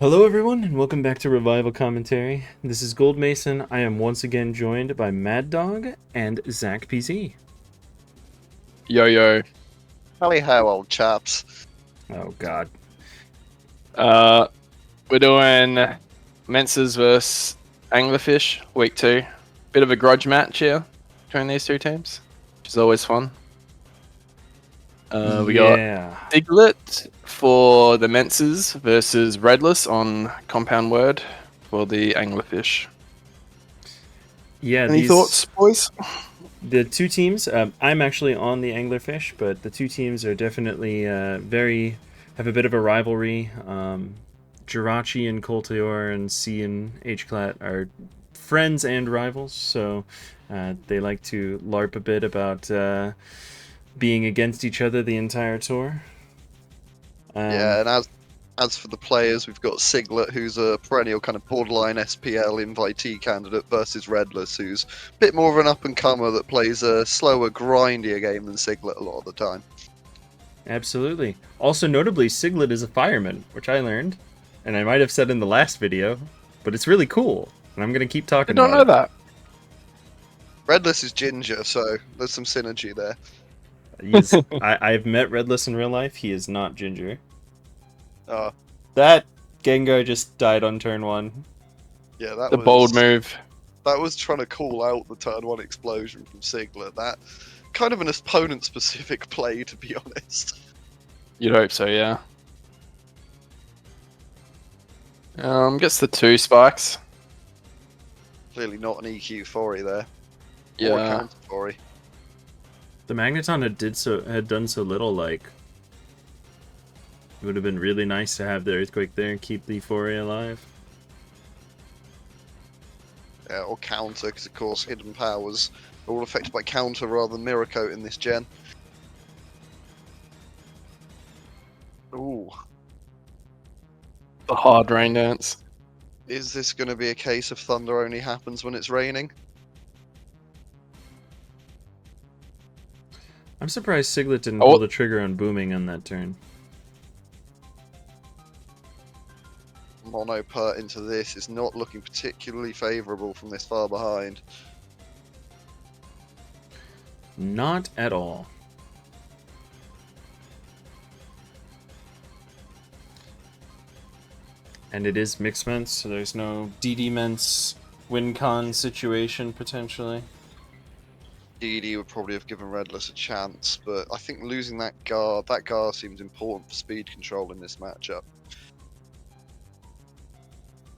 Hello, everyone, and welcome back to Revival Commentary. This is Gold Mason. I am once again joined by Mad Dog and Zach PZ. Yo yo. Howdy ho, old chaps. Oh, God. We're doing Menses versus Anglerfish, week 2. Bit of a grudge match here between these two teams, which is always fun. We got Siglut for the Menses versus Redless on Compound Word for the Anglerfish. Yeah, Any thoughts, boys? The two teams, I'm actually on the Anglerfish, but the two teams are definitely have a bit of a rivalry. Jirachi and Colteor and C and H-Clat are friends and rivals, so they like to LARP a bit about being against each other the entire tour. Yeah, and as for the players, we've got Siglut, who's a perennial kind of borderline SPL invitee candidate, versus Redless, who's a bit more of an up-and-comer that plays a slower, grindier game than Siglut a lot of the time. Absolutely. Also, notably, Siglut is a fireman, which I learned, and I might have said in the last video, but it's really cool, and I'm going to keep talking about it. I don't know that. Redless is ginger, so there's some synergy there. I've met Redless in real life. He is not ginger. Uh, That Gengar just died on turn 1. yeah, that The was bold move. That was trying to call out the turn 1 explosion from Siglut. That kind of an opponent-specific play, to be honest. You'd hope so, yeah. Gets the 2 spikes. Clearly not an EQ Fori there. Yeah. Or a counter Fori. The Magneton had done so little, like, it would have been really nice to have the Earthquake there and keep the Foray alive. Yeah, or counter, because of course hidden powers are all affected by counter rather than mirror coat in this gen. Ooh. The hard rain dance. Is this going to be a case of thunder only happens when it's raining? I'm surprised Siglut didn't pull the trigger on booming on that turn. Mono pert into this is not looking particularly favourable from this far behind. Not at all. And it is mixed ments, so there's no DD ments win con situation potentially. DD would probably have given Redless a chance, but I think losing that guard seems important for speed control in this matchup.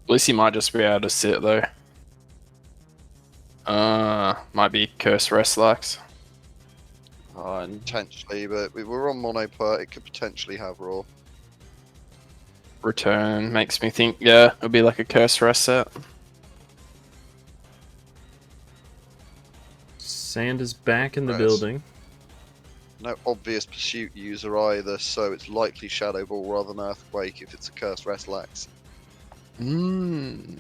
At least he might just be able to sit though. Might be Curse Restlax. Potentially, but we were on Mono pert, it could potentially have Raw. Return makes me think, yeah, it'll be like a Curse Rest set. Sand is back in the building. No obvious pursuit user either, so it's likely Shadow Ball rather than Earthquake if it's a Cursed Restlax. Flygon.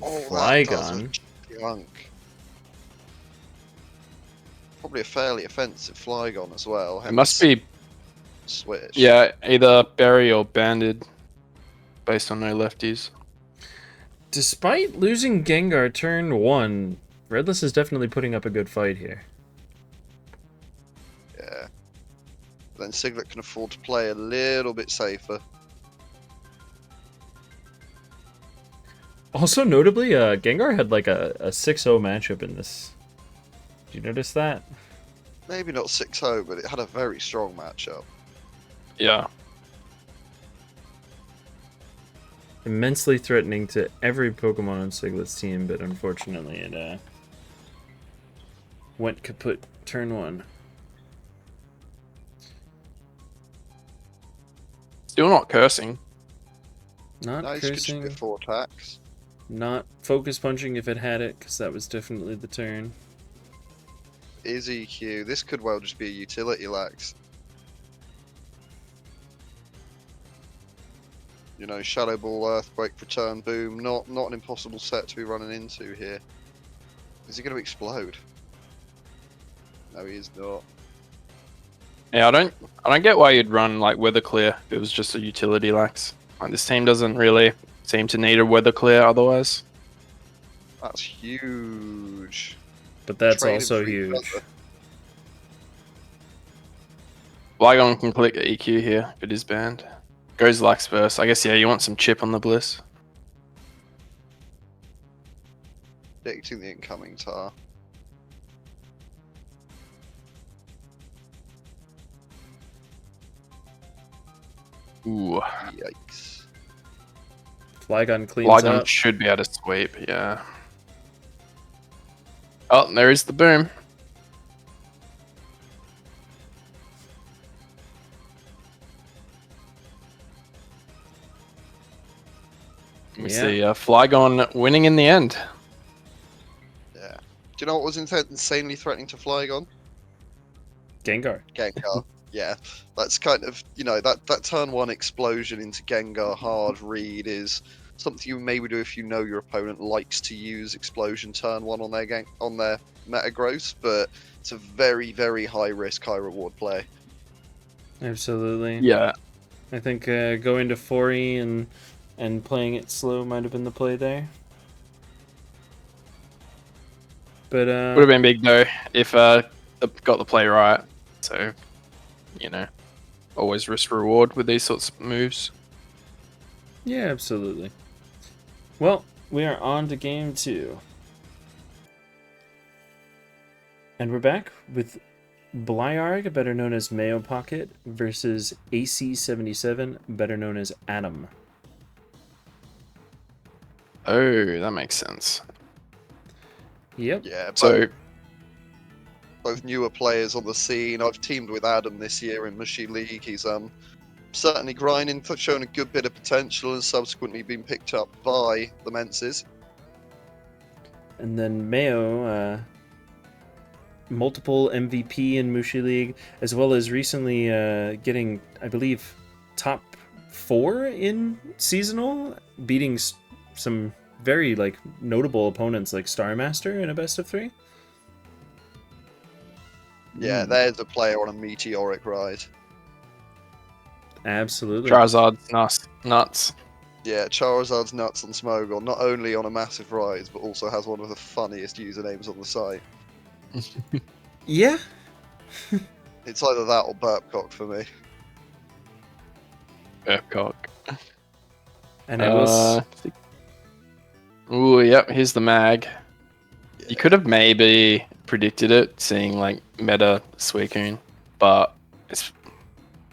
Probably a fairly offensive Flygon as well. It must be switch. Yeah, either Berry or Banded, based on no lefties. Despite losing Gengar turn 1, Redless is definitely putting up a good fight here. Yeah. Then Siglut can afford to play a little bit safer. Also, notably, Gengar had like a 6-0 matchup in this. Did you notice that? Maybe not 6-0, but it had a very strong matchup. Yeah. Immensely threatening to every Pokemon on Siglut's team, but unfortunately it went kaput turn 1. Still not cursing. Not nice, cursing. Could 4 attacks. Not focus punching if it had it, because that was definitely the turn. Is EQ. This could well just be a utility lax. You know, Shadow Ball, Earthquake, Return, Boom. Not an impossible set to be running into here. Is he going to explode? No, he is not. Yeah, I don't get why you'd run like Weather Clear if it was just a utility lax. Like this team doesn't really seem to need a weather clear otherwise. That's huge. But that's Trading also for each huge. other. Flygon can click EQ here if it is banned. Goes Lux first. I guess, yeah, you want some chip on the Bliss. Predicting the incoming tar. Ooh. Yikes. Flygon cleans Flygon up. should be able to sweep, yeah. Oh, there is the boom. We see Flygon winning in the end. Yeah. Do you know what was insanely threatening to Flygon? Gengar. Gengar. Yeah. That's kind of, you know, that turn 1 explosion into Gengar hard read is something you maybe do if you know your opponent likes to use explosion turn 1 on their Metagross, but it's a very, very high risk, high reward play. Absolutely. Yeah. I think going to 4E and playing it slow might have been the play there. But Would have been big though if got the play right. So, you know, always risk reward with these sorts of moves. yeah, absolutely. Well, we are on to game 2. And we're back with Blyarg, better known as Mayo Pocket, versus AC77, better known as Atom. Oh, that makes sense. Yep. Yeah, So, both newer players on the scene. I've teamed with Adam this year in Machine League. He's certainly grinding, shown a good bit of potential, and subsequently been picked up by the Menses. And then Mayo, multiple MVP in Mushi League, as well as recently getting, I believe, top 4 in seasonal, beating some very notable opponents like Starmaster in a best of 3. Yeah, there's a player on a meteoric ride. Absolutely. charizardsnuts. Nuts. Yeah, Charizard's nuts on Smogon, not only on a massive rise, but also has one of the funniest usernames on the site. Yeah. It's either that or Burpcock for me. Burpcock. And I will. Ooh, yep, here's the mag. Yeah. You could have maybe predicted it, seeing like meta Suicune, but it's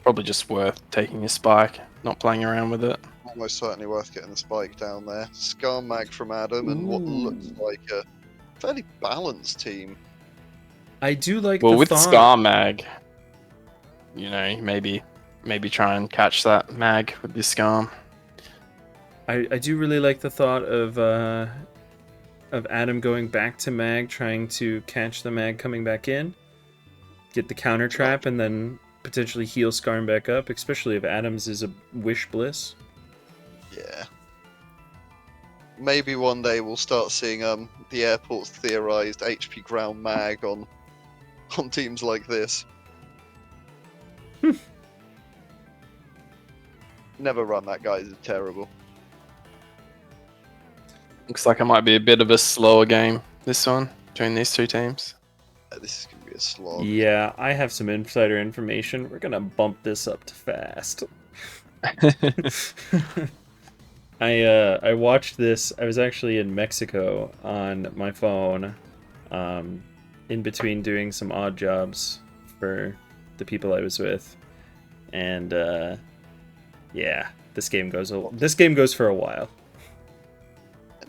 probably just worth taking a spike, not playing around with it. Almost certainly worth getting the spike down there. Scar Mag from Adam, and what looks like a fairly balanced team. I do like Well, the with thought. Scar Mag, you know, maybe try and catch that mag with this Scar. I do really like the thought of Adam going back to Mag, trying to catch the Mag coming back in, get the counter trap, and then potentially heal Skarn back up, especially if Adam's is a Wish Bliss. Yeah. Maybe one day we'll start seeing the airport's theorized HP ground mag on teams like this. Never run that, guys. It's terrible. Looks like it might be a bit of a slower game, this one, between these two teams. This is going to be a slog. Yeah, I have some insider information. We're going to bump this up to fast. I watched this. I was actually in Mexico on my phone, in between doing some odd jobs for the people I was with, and yeah, this game goes for a while.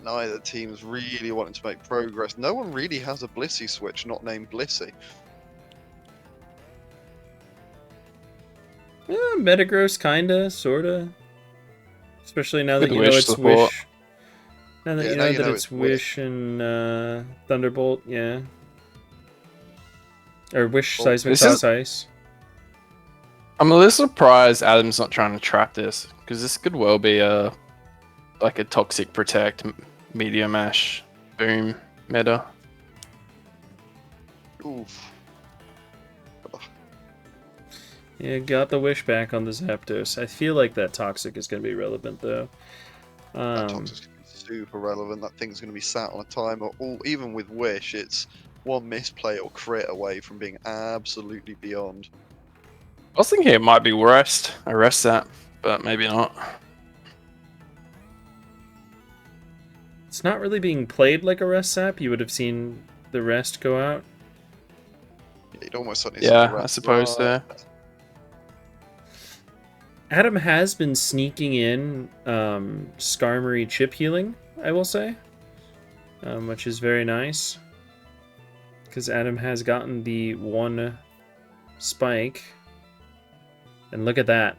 Neither team's really wanting to make progress. No one really has a Blissey switch not named Blissey. Yeah, Metagross, kinda, sorta. Especially now that With you know Wish it's support. Wish. Now that Yeah, you now know you that know it's it's Wish and Thunderbolt, yeah. Or Wish Well, Seismic this is- Toss Ice. I'm a little surprised Adam's not trying to trap this, because this could well be a Toxic Protect, Meteor Mash, Boom meta. Oof. Yeah, got the Wish back on the Zapdos. I feel like that Toxic is going to be relevant, though. That Toxic's going to be super relevant. That thing's going to be sat on a timer. Even with Wish, it's one misplay or crit away from being absolutely beyond. I was thinking it might be arrest that, but maybe not. It's not really being played like a rest sap. You would have seen the rest go out. Yeah, you'd almost certainly see Yeah, the rest I suppose so. Adam has been sneaking in Skarmory chip healing, I will say, which is very nice. Because Adam has gotten the one spike. And look at that.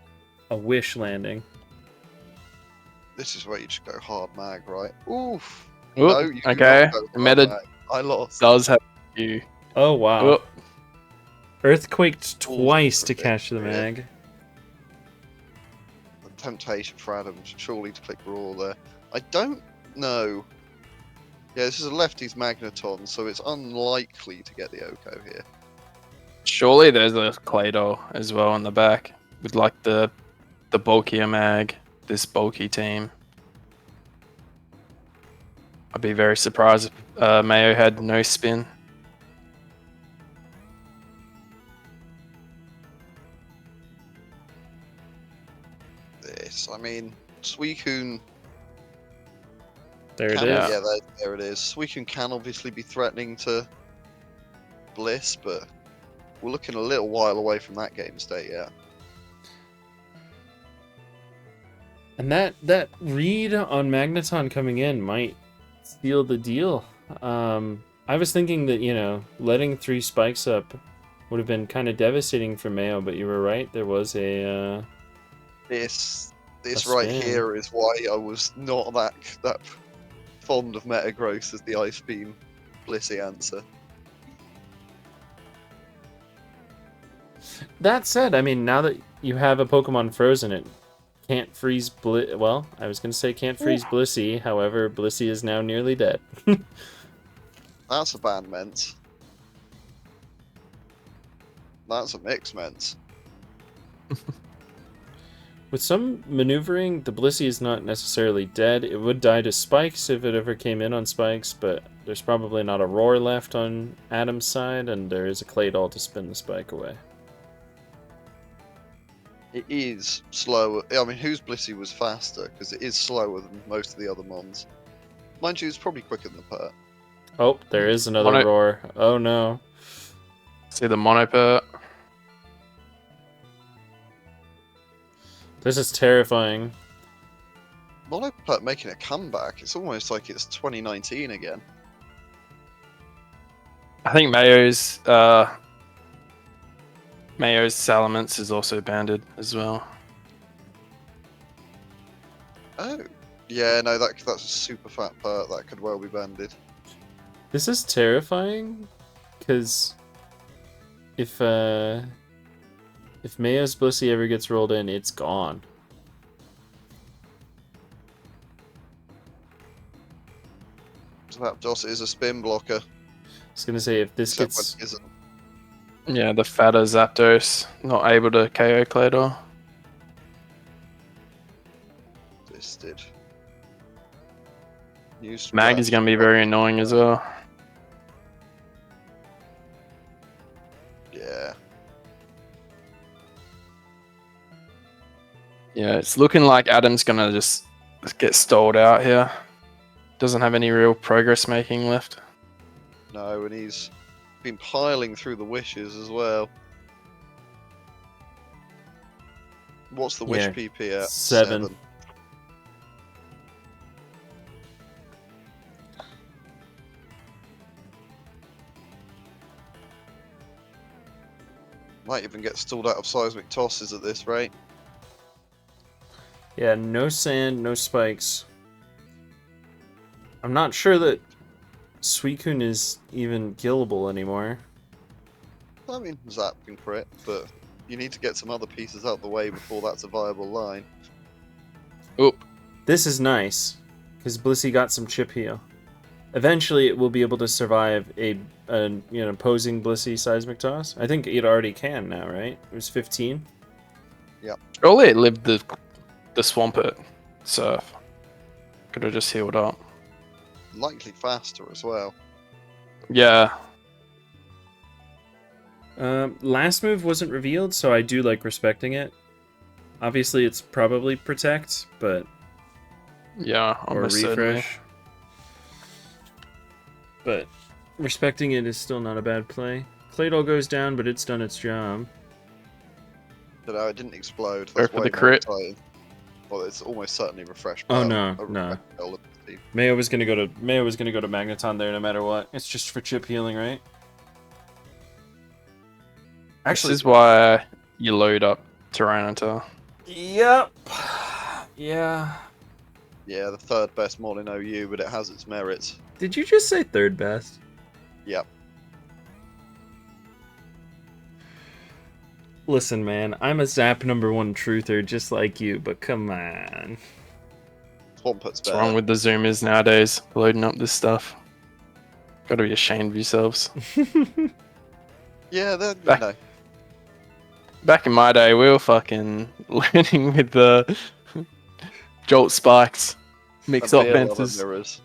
A Wish landing. This is where you just go hard mag, right? Oof. Oop, No, you okay. cannot go hard Meta mag. I lost. does have you. Oh, wow. Oop. Earthquaked Balls twice for to catch the victory. mag. The temptation for Adam surely to click raw there. I don't know. Yeah, this is a lefty's Magneton, so it's unlikely to get the Oko here. Surely there's a Claydol as well in the back with like the bulkier mag. This bulky team. I'd be very surprised if Mayo had no spin. This, I mean, Suicune. There it Can, is. yeah, there it is. Suicune can obviously be threatening to Bliss, but we're looking a little while away from that game state, yeah. And that read on Magneton coming in might seal the deal. I was thinking that, you know, letting 3 spikes up would have been kind of devastating for Mayo, but you were right. There was a This a right spin. here is why I was not that fond of Metagross as the Ice Beam Blissey answer. That said, I mean, now that you have a Pokemon frozen, it can't freeze well, I was going to say can't freeze Blissey, however, Blissey is now nearly dead. That's a band Mence. That's a mix Mence. With some maneuvering, the Blissey is not necessarily dead. It would die to spikes if it ever came in on spikes, but there's probably not a roar left on Adam's side, and there is a Claydol to spin the spike away. It is slower. I mean, whose Blissey was faster? Because it is slower than most of the other mons. Mind you, it's probably quicker than the Pert. Oh, there is another roar. Oh no. See the Monopert. This is terrifying. Monopert making a comeback. It's almost like it's 2019 again. I think Mayo's Salamences is also banded as well. Oh. Yeah, no, that's a super fat Pert. That could well be banded. This is terrifying, because if Mayo's Blissey ever gets rolled in, it's gone. Zapdos is a spin blocker. I was gonna say, if this Except gets... when it isn't. Yeah, the fatter Zapdos not able to KO Claydol. This did. Mag is going to be very annoying as well. Yeah. Yeah, it's looking like Adam's going to just get stalled out here. Doesn't have any real progress making left. No, and he's been piling through the wishes as well. What's the wish Yeah, PP at? 7. Might even get stalled out of seismic tosses at this rate. Yeah, no sand, no spikes. I'm not sure that Suicune is even gillable anymore. I mean, Zap can crit, but you need to get some other pieces out the way before that's a viable line. Oop. This is nice, because Blissey got some chip heal. Eventually, it will be able to survive a opposing Blissey seismic toss. I think it already can now, right? It was 15. Surely it lived the Swampert surf. Could have just healed up. Likely faster as well. Yeah. Last move wasn't revealed, so I do like respecting it. Obviously, it's probably protect, but Yeah, or almost certainly. refresh. But respecting it is still not a bad play. Claydol goes down, but it's done its job. But no, it didn't explode. Go That's for way the more crit. exciting. Well, it's almost certainly refreshed. Oh Bell, no, a no. refreshed Bell of the team. Mayo was gonna go to Magneton there no matter what. It's just for chip healing, right? This is why you load up Tyranitar. Yep. Yeah. Yeah, the third best mod in OU, but it has its merits. Did you just say third best? Yep. Listen, man, I'm a Zap #1 truther just like you, but come on. Swamput's What's better. wrong with the Zoomers nowadays? Loading up this stuff. Gotta be ashamed of yourselves. Yeah, then, you Back- know. Back in my day, we were fucking learning with the Jolt Spikes, Mix Up and BLL Ventus, mirrors.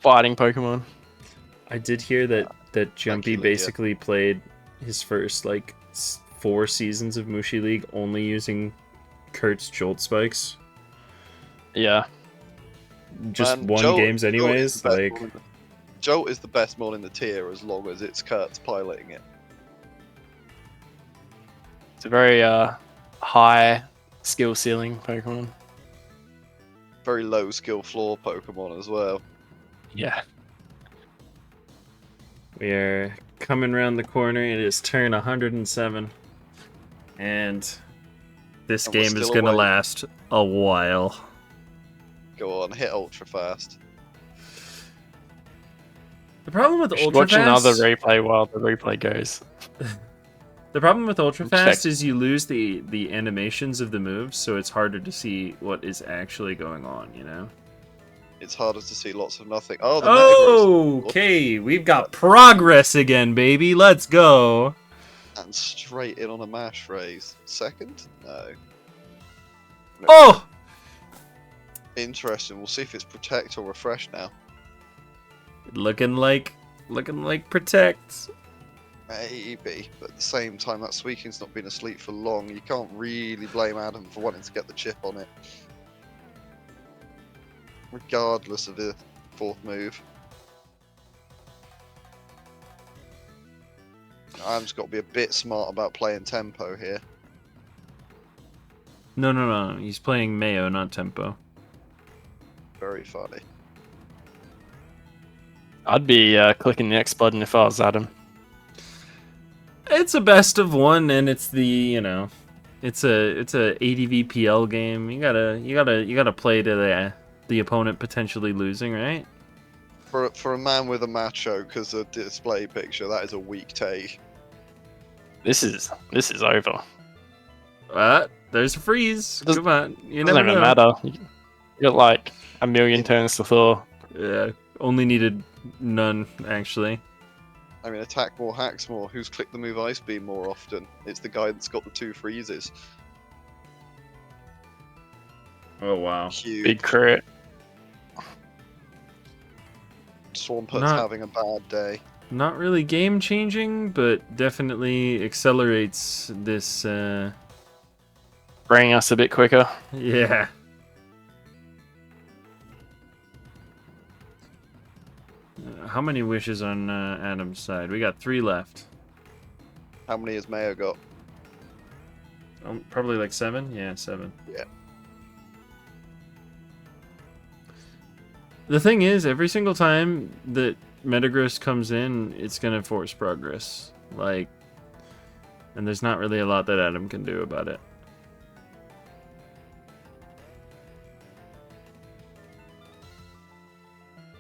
fighting Pokemon. I did hear that Jumpy Lydia. basically played his first, like, 4 seasons of Mushi League only using Kurt's Jolt Spikes. Yeah. Just Man, won Jolt- games Jolt is anyways, the best like... mod in the- Jolt is the best mod in the tier as long as it's Kurt's piloting it. It's a very high skill ceiling Pokemon. Very low skill floor Pokemon as well. Yeah. We are coming around the corner. It is turn 107. And this And we're game is still going to away. last a while. Go on, hit ultra fast. The problem with We should Ultra watch another Fast... replay while the replay goes. The problem with Ultra Check. Fast is you lose the animations of the moves, so it's harder to see what is actually going on, you know? It's harder to see lots of nothing. Oh, the Metagross. Okay, we've got progress again, baby. Let's go. And straight in on a mash raise. Second? No. Oh! Interesting. We'll see if it's protect or refresh now. Looking like protect. Maybe, but at the same time, that Suicune's not been asleep for long. You can't really blame Adam for wanting to get the chip on it. Regardless of the fourth move. Adam's got to be a bit smart about playing tempo here. No. He's playing Mayo, not tempo. Very funny. I'd be clicking the X button if I was Adam. It's a best of one, and it's the, you know, it's a ADVPL game. You gotta play to the opponent potentially losing, right? For a man with a macho, because a display picture, that is a weak take. This is over. There's a freeze. Doesn't- Come on, you Doesn't never even know. matter. You got like a million turns to Thor. Yeah, only needed none actually. I mean, attack more, hacks more. Who's clicked the move Ice Beam more often? It's the guy that's got the 2 freezes. Oh wow. Huge. Big crit. Swamput's Not- having a bad day. Not really game changing, but definitely accelerates this. Bringing us a bit quicker. Yeah. How many wishes on Adam's side? We got 3 left. How many has Mayo got? Probably like 7? Yeah, 7. Yeah. The thing is, every single time that Metagross comes in, it's gonna force progress. Like, and there's not really a lot that Adam can do about it.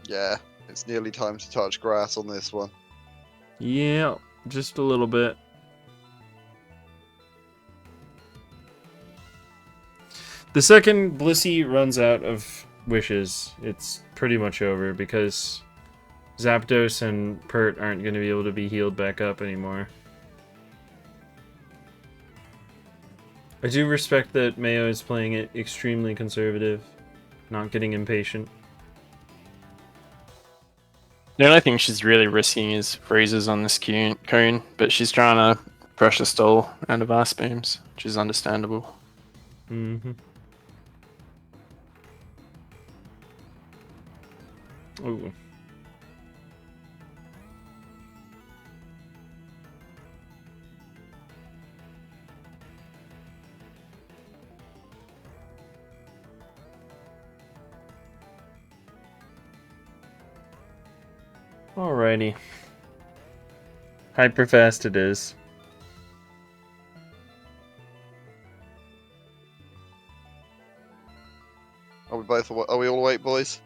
Yeah, it's nearly time to touch grass on this one. Yeah, just a little bit. The second Blissey runs out of wishes, it's pretty much over because Zapdos and Pert aren't going to be able to be healed back up anymore. I do respect that Mayo is playing it extremely conservative. not getting impatient. The only thing she's really risking is freezes on this cone, but she's trying to pressure stall out of ice beams, which is understandable. Mm-hmm. Ooh. Alrighty. Hyper fast it is. Are we all awake, boys?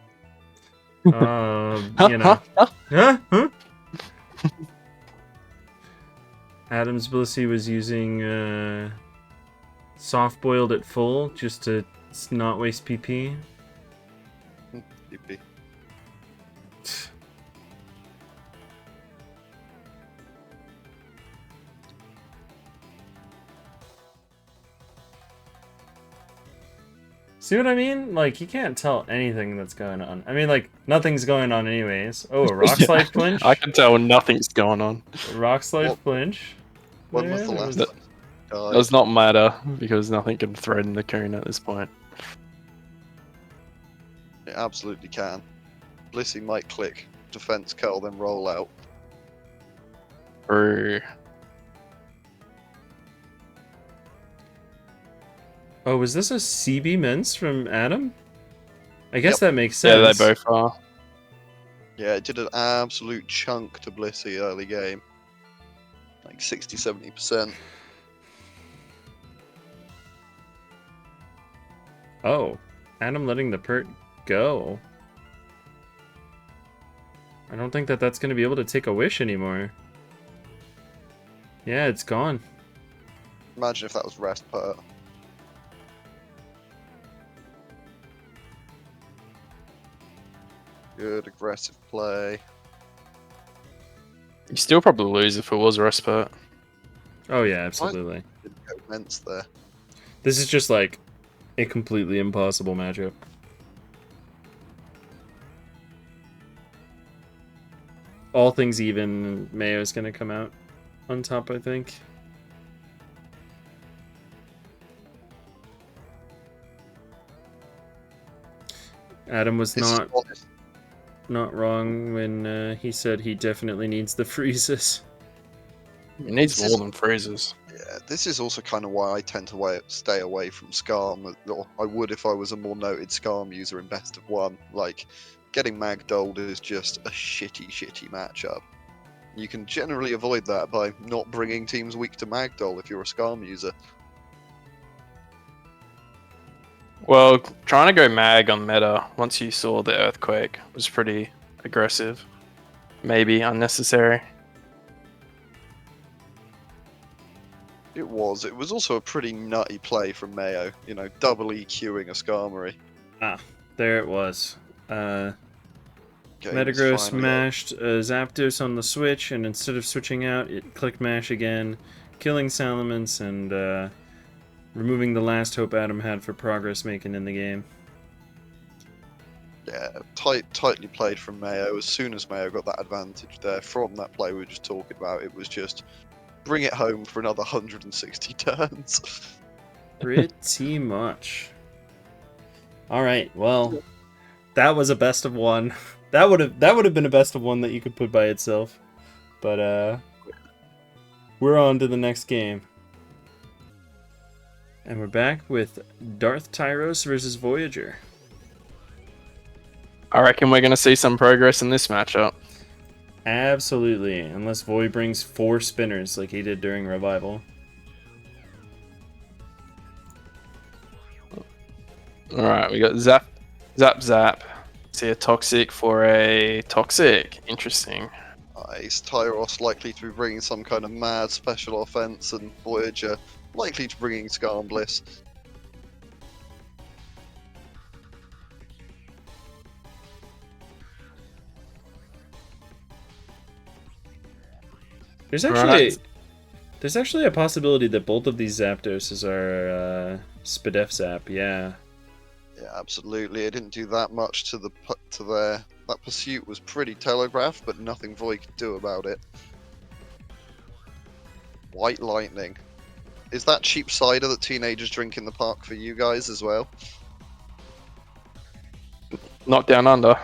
You know. Huh? Adam's Blissey was using soft boiled at full just to not waste PP. PP. See what I mean? Like, you can't tell anything that's going on. I mean, like, nothing's going on anyways. Oh, a rock slide flinch? I can tell nothing's going on. A rock slide flinch? When was the last That does not matter, because nothing can threaten the cone at this point. It absolutely can. Blissey might click defense curl, then roll out. Or Oh, was this a CB mince from Adam? I guess Yep. that makes yeah, sense. they both are. Yeah, it did an absolute chunk to Blissey early game. Like 60-70%. Oh, Adam letting the pert go. I don't think that that's going to be able to take a wish anymore. Yeah, it's gone. Imagine if that was rest pert. Good aggressive play. You still probably lose if it was a respite. Oh yeah, absolutely. Didn't go immense there. This is just like a completely impossible matchup. All things even, Mayo's going to come out on top, I think. Adam was This is honest. not wrong when he said he definitely needs the freezes. It needs This more is- than freezes. Yeah, this is also kind of why I tend to stay away from Scarm. Or I would if I was a more noted Scarm user in Best of One. Like, getting Magdolled is just a shitty matchup. You can generally avoid that by not bringing teams weak to Magdoll if you're a Scarm user. Well, trying to go mag on meta once you saw the earthquake was pretty aggressive. Maybe unnecessary. It was. It was also a pretty nutty play from Mayo. You know, double EQing a Skarmory. There it was. Game's Metagross finally mashed Zapdos on the switch, and instead of switching out, it clicked mash again, killing Salamences and removing the last hope Adam had for progress making in the game. Yeah, tightly played from Mayo. As soon as Mayo got that advantage there from that play we were just talking about, it was just bring it home for another 160 turns. Pretty much. Alright, well, that was a best of one. That would have been a best of one that you could put by itself. But we're on to the next game. And we're back with Darth Tyros versus Voyager. I reckon we're going to see some progress in this matchup. Absolutely, unless Voy brings 4 spinners like he did during Revival. Alright, we got Zap. See a Toxic for a Toxic. Interesting. Nice. Tyros likely to be bringing some kind of mad special offense, and Voyager likely to bringing Scar and Bliss. There's actually a possibility that both of these Zapdoses are Spadef Zap, yeah. Yeah, absolutely. It didn't do that much to their. That pursuit was pretty telegraphed, but nothing Void could do about it. White lightning. Is that cheap cider that teenagers drink in the park for you guys as well? Not down under.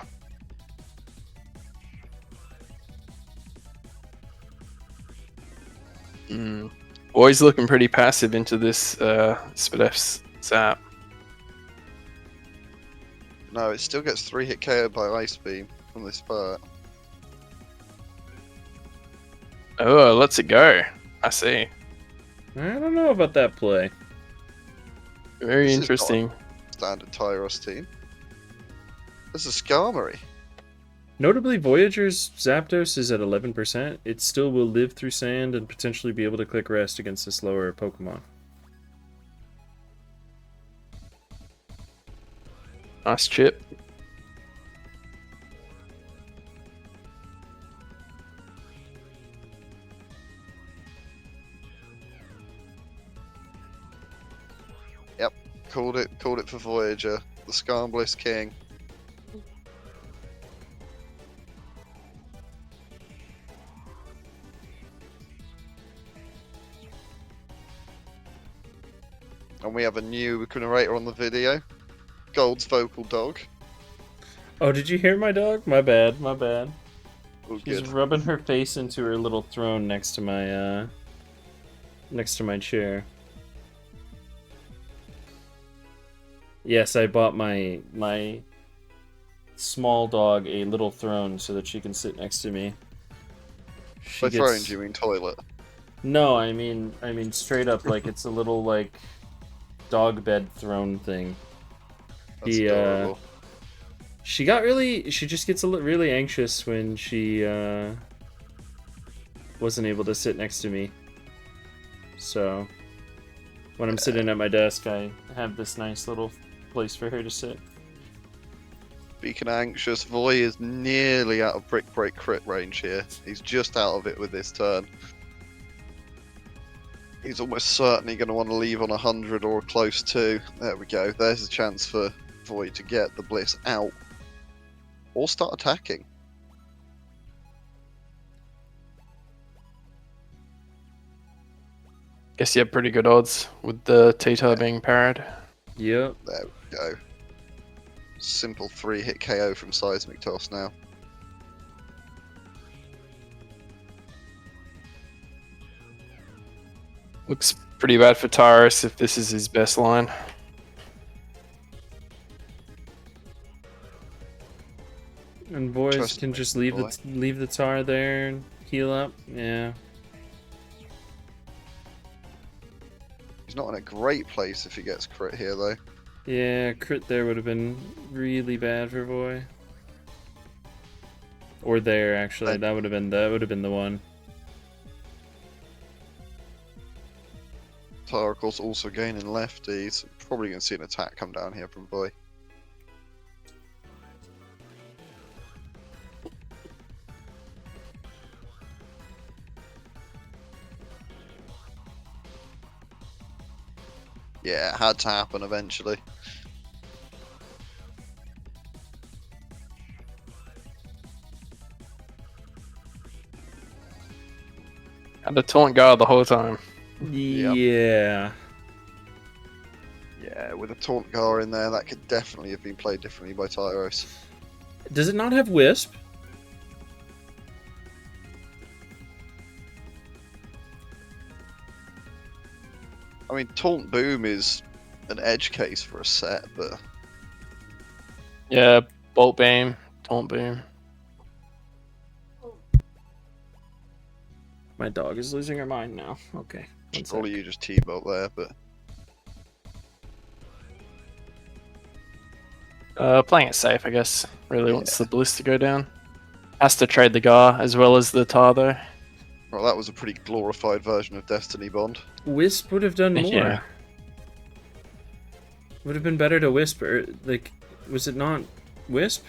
Always looking pretty passive into this Spadef's Zap. No, it still gets 3-hit KO by Ice Beam from this part. Oh, lets it go. I see. I don't know about that play. Very This is interesting. not a standard Tyros team. This is Skarmory. Notably, Voyager's Zapdos is at 11%. It still will live through sand and potentially be able to click rest against a slower Pokemon. Nice chip. Yep, called it for Voyager. The Skarmbliss King. And we have a new narrator on the video. Gold's vocal dog. Oh, did you hear my dog? My bad, my bad. Oh, She's good. rubbing her face into her little throne next to my chair. Yes, I bought my small dog a little throne so that she can sit next to me. By throne, do you mean toilet? No, I mean straight up, like it's a little like dog bed throne thing. That's adorable. She just gets really anxious when she wasn't able to sit next to me. So when I'm sitting at my desk, I have this nice little place for her to sit. Speaking of anxious, Voy is nearly out of Brick Break crit range here. He's just out of it with this turn. He's almost certainly going to want to leave on 100 or close to. There we go. There's a chance for Voy to get the Bliss out. Or start attacking. Guess you have pretty good odds with the Tita being parried. Yep. There we go. Simple 3-hit KO from Seismic Toss now. Looks pretty bad for Tyros if this is his best line. And boys can just leave the tar there and heal up. Yeah. He's not in a great place if he gets crit here though. Yeah, crit there would have been really bad for Boy. Or there actually, that would have been the one. Tar, of course, also gaining lefties. Probably going to see an attack come down here from Boy. Yeah, it had to happen eventually. Had the taunt guard the whole time. Yeah. Yeah, with a Taunt Gar in there, that could definitely have been played differently by Tyros. Does it not have Wisp? I mean, Taunt Boom is an edge case for a set, but... Yeah, Bolt Beam, Taunt Boom. My dog is losing her mind now. Okay. Probably you just T-Bolt there, but... Playing it safe, I guess. Really wants the Bliss to go down. Has to trade the Gar as well as the Tar, though. Well, that was a pretty glorified version of Destiny Bond. Wisp would have done more. Yeah. Would have been better to Whisper. Like, was it not Wisp?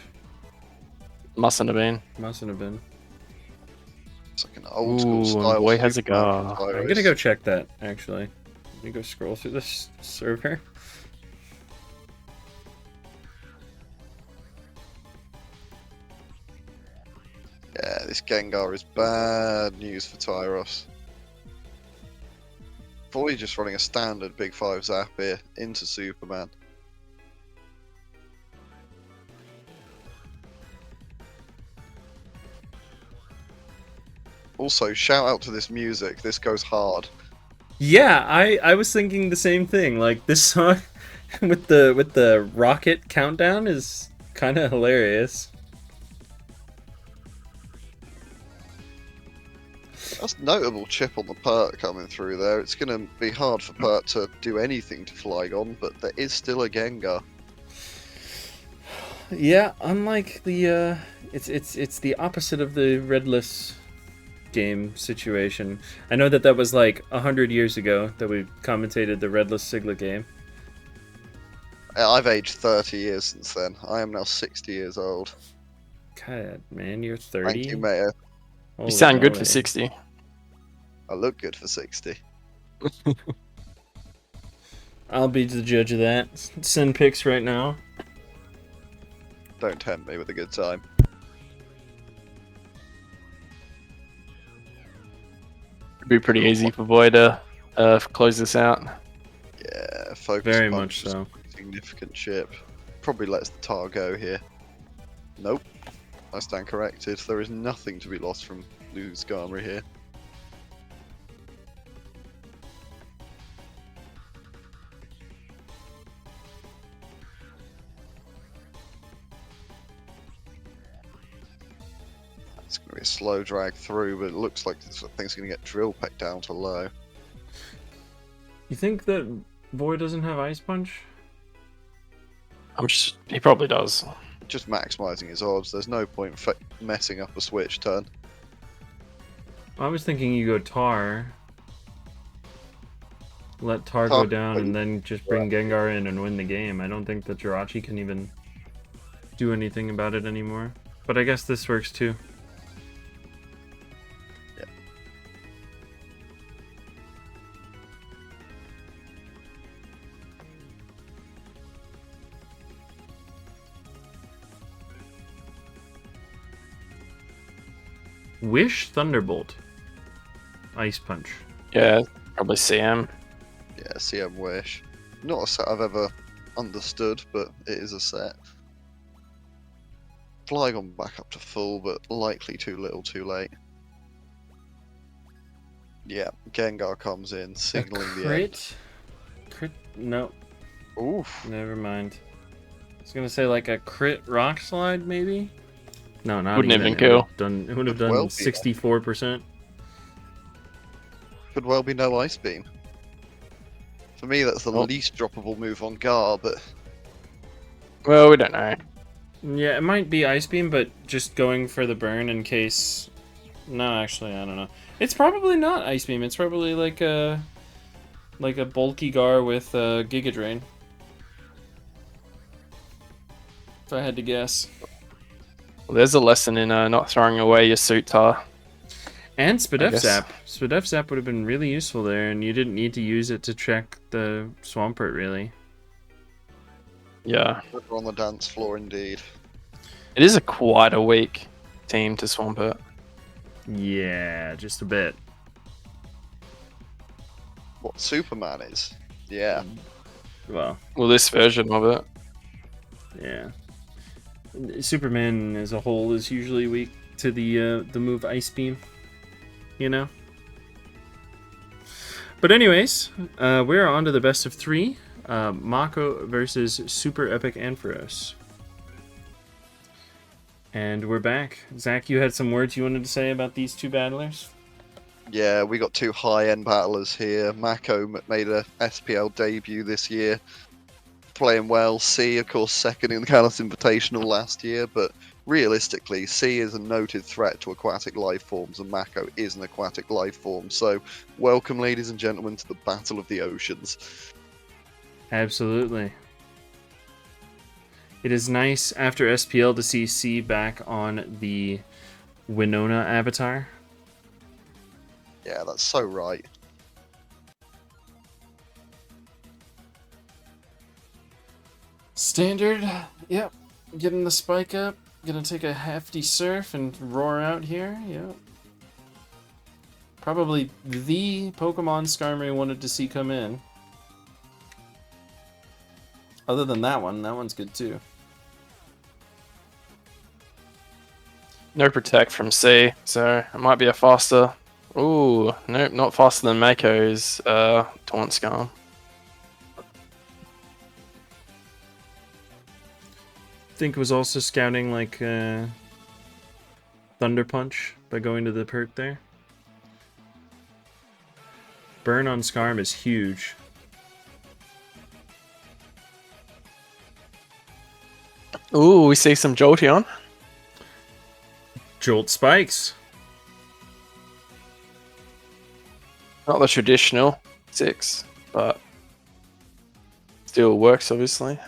Mustn't have been. Mustn't have been. It's like an old school style. Boy has a Gar. I'm gonna go check that, actually. Let me go scroll through this server. this Gengar is bad news for Tyros. Voyager just running a standard Big 5 Zap here into Superman. Also, shout out to this music. This goes hard. Yeah, I was thinking the same thing. Like this song with the rocket countdown is kind of hilarious. That's notable chip on the Pert coming through there. It's going to be hard for Pert to do anything to Flygon, but there is still a Gengar. Yeah, unlike the it's the opposite of the Redless game situation. I know that was like 100 years ago that we commentated the Redless Siglut game. I've aged 30 years since then. I am now 60 years old. God, man, you're 30. Thank you, Mayor. You sound good for 60. I look good for 60. I'll be the judge of that. Send pics right now. Don't tempt me with a good time. It'd be pretty easy for Void to close this out. Yeah, focus. Very much so. Significant chip. Probably lets the tar go here. Nope. I stand corrected. There is nothing to be lost from Luz Garma here. It's going to be a slow drag through, but it looks like this thing's going to get drill pecked down to low. You think that Void doesn't have Ice Punch? He probably does. Just maximising his odds. There's no point messing up a switch turn. I was thinking you go Tar. Let Tar go down and then just bring Gengar in and win the game. I don't think that Jirachi can even do anything about it anymore. But I guess this works too. Yeah. Wish Thunderbolt. Ice Punch. Yeah, probably CM. Yeah, CM Wish. Not a set I've ever understood, but it is a set. Flygon back up to full, but likely too little too late. Yeah, Gengar comes in, signaling the end. Crit? No. Oof. Never mind. I was gonna say like a crit rock slide, maybe? No, not Wouldn't even. even kill. It would have done 64%. Could well be no Ice Beam. For me, that's the least droppable move on Gar, but... Well, we don't know. Yeah, it might be Ice Beam, but just going for the burn in case... No, actually, I don't know. It's probably not Ice Beam. It's probably like a bulky Gar with Giga Drain. If I had to guess. Well, there's a lesson in not throwing away your suit tar. And Spadef Zap. Spadef Zap would have been really useful there, and you didn't need to use it to check the Swampert, really. Yeah. On the dance floor, indeed. It is quite a weak team to Swampert. Yeah, just a bit. What Superman is? Yeah. Well, this version of it. Yeah. Superman as a whole is usually weak to the move Ice Beam, you know. But anyways, we're on to the best of 3. Mako versus Super Epic Ampharos. And we're back. Zach, you had some words you wanted to say about these two battlers? Yeah, we got two high-end battlers here. Mako made a SPL debut this year, playing well. C, of course, second in the Kalos Invitational last year, but realistically, C is a noted threat to aquatic life forms, and Mako is an aquatic life form. So, welcome, ladies and gentlemen, to the Battle of the Oceans. Absolutely. It is nice after SPL to see C back on the Winona avatar. Yeah, that's so right. Standard, yep. Getting the spike up, Gonna take a hefty surf and roar out here. Yep. Probably the Pokemon Skarmory wanted to see come in. Other than that one's good too. No protect from C, so it might be a faster. Ooh, nope, not faster than Mako's Taunt Scarm. Think was also scouting like Thunder Punch by going to the pert there. Burn on Skarm is huge. Ooh, we see some Jolteon. Jolt Spikes. Not the traditional 6, but still works, obviously.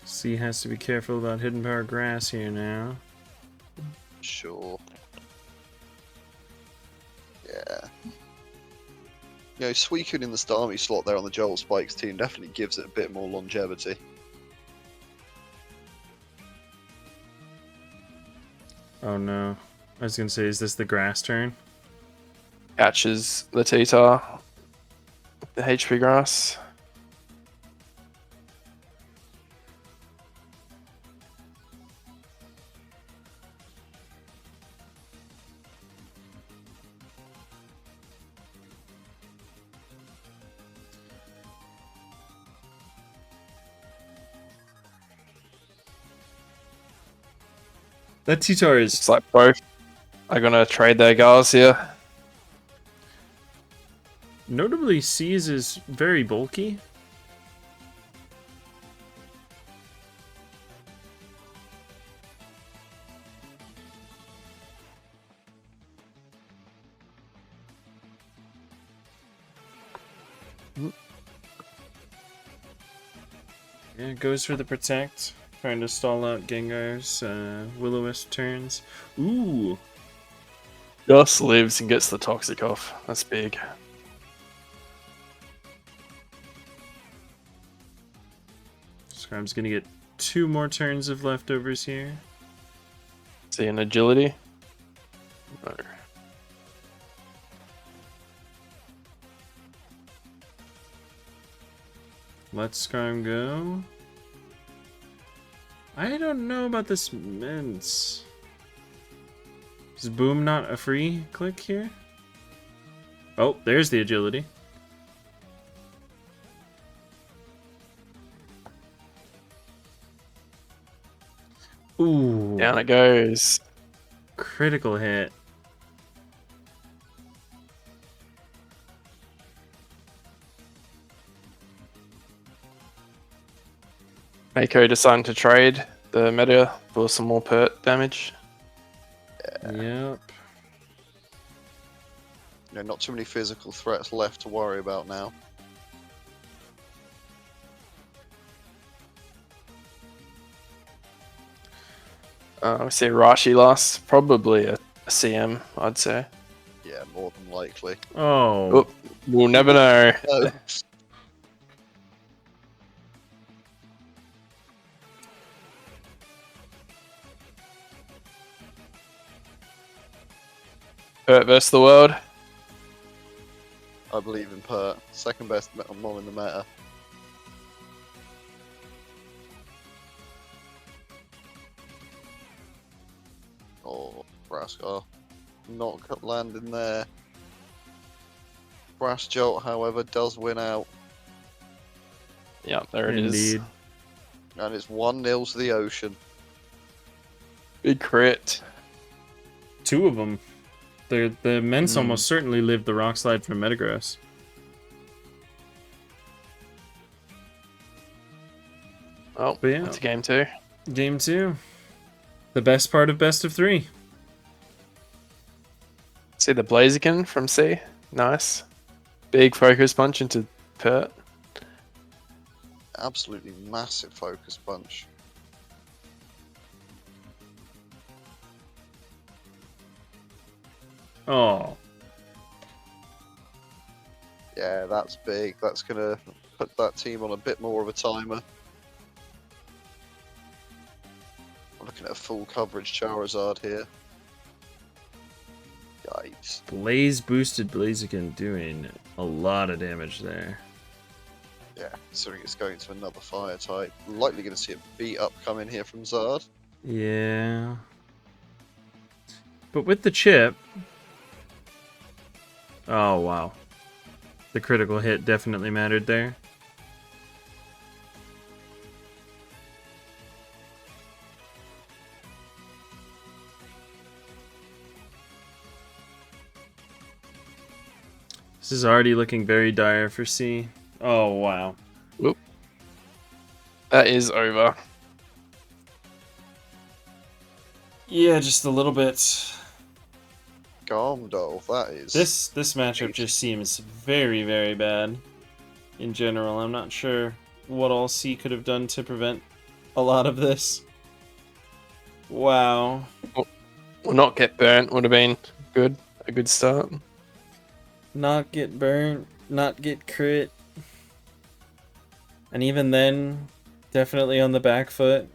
C has to be careful about Hidden Power Grass here now. Sure. Yeah. You know, Suicune in the Starmie slot there on the Jolt Spikes team definitely gives it a bit more longevity. Oh no. I was gonna say, is this the grass turn? Catches the T-Tar. The HP grass. That T-Tar is... It's like both are gonna trade their guys here. Notably, C's is very bulky. Yeah, goes for the protect. Trying to stall out Gengar's Will-O-Wisp turns. Ooh! Just lives and gets the Toxic off. That's big. Skarm's gonna get 2 more turns of leftovers here. See an agility. No. Let Skarm go. I don't know about this Mince. Is Boom not a free click here? Oh, there's the agility. Ooh. Down it goes. Critical hit. Mako deciding to trade the meta for some more pert damage. Yep. You know, not too many physical threats left to worry about now. We see Rashi last. Probably a CM, I'd say. Yeah, more than likely. Oh. Oh, we'll never know. Oh. Pert versus the world. I believe in Pert. Second best Mon in the meta. Oh, Brascar. Not landing there. Brass Jolt, however, does win out. Yeah, there it is. Indeed. And it's 1-0 to the Ocean. Big crit. 2 of them. The Mince almost certainly lived the Rock Slide from Metagross. Oh, But yeah. that's a game 2. Game 2. The best part of best of 3. See the Blaziken from C. Nice. Big focus punch into Pert. Absolutely massive focus punch. Oh. Yeah, that's big. That's gonna put that team on a bit more of a timer. I'm looking at a full coverage Charizard here. Yikes. Blaze boosted Blaziken doing a lot of damage there. Yeah, considering it's going to another fire type. Likely going to see a beat up come in here from Zard. Yeah. But with the chip... Oh, wow. The critical hit definitely mattered there. This is already looking very dire for C. Oh, wow. Whoop. That is over. Yeah, just a little bit. Garmdolf, that is. This matchup just seems very, very bad in general. I'm not sure what all C could have done to prevent a lot of this. Wow. Well, not get burnt would have been good. A good start. Not get burnt, not get crit. And even then, definitely on the back foot.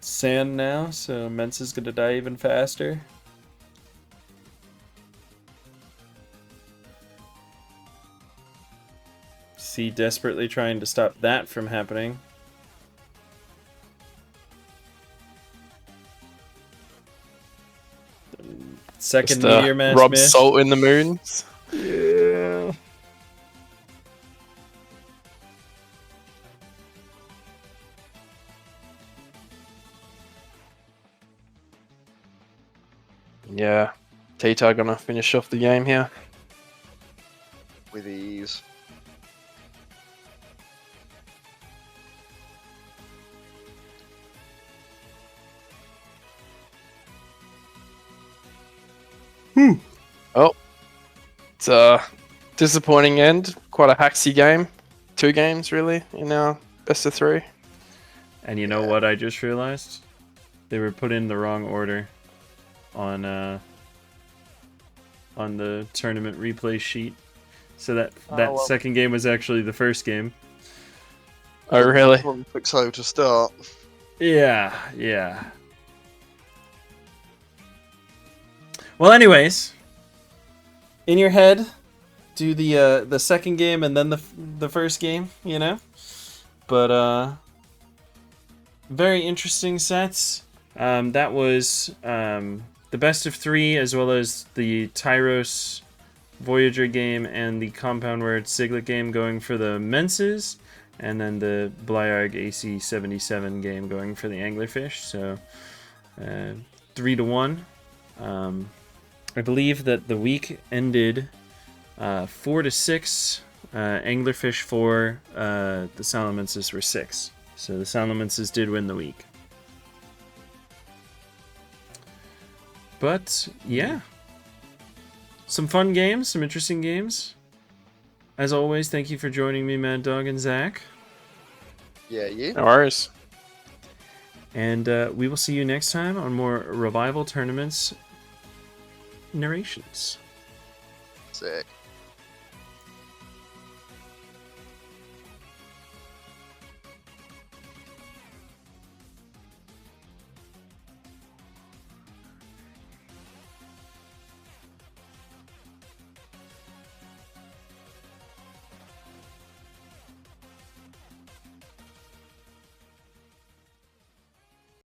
Sand now, so Mence is gonna die even faster. C desperately trying to stop that from happening. Second Meteor Mash rub miss. salt in the moons. Yeah. Yeah. T-Tar gonna finish off the game here. With ease. Oh. It's a disappointing end. Quite a hacksy game. 2 games, really, in our best of 3. And you know what I just realized? They were put in the wrong order on the tournament replay sheet. So that second game was actually the first game. Oh, really? So to start. Yeah, yeah. Well, anyways, in your head, do the second game and then the first game, you know? But very interesting sets. That was the best of 3, as well as the Tyros Voyager game and the Compound Word Siglut game going for the Menses, and then the Blyarg AC77 game going for the Anglerfish. So 3-1. I believe that the week ended 4-6. Anglerfish 4. The Salamences were 6. So the Salamences did win the week. But yeah, some fun games, some interesting games. As always, thank you for joining me, Mad Dog and Zach. Yeah, you. No worries. And we will see you next time on more Revival Tournaments narrations. Sick.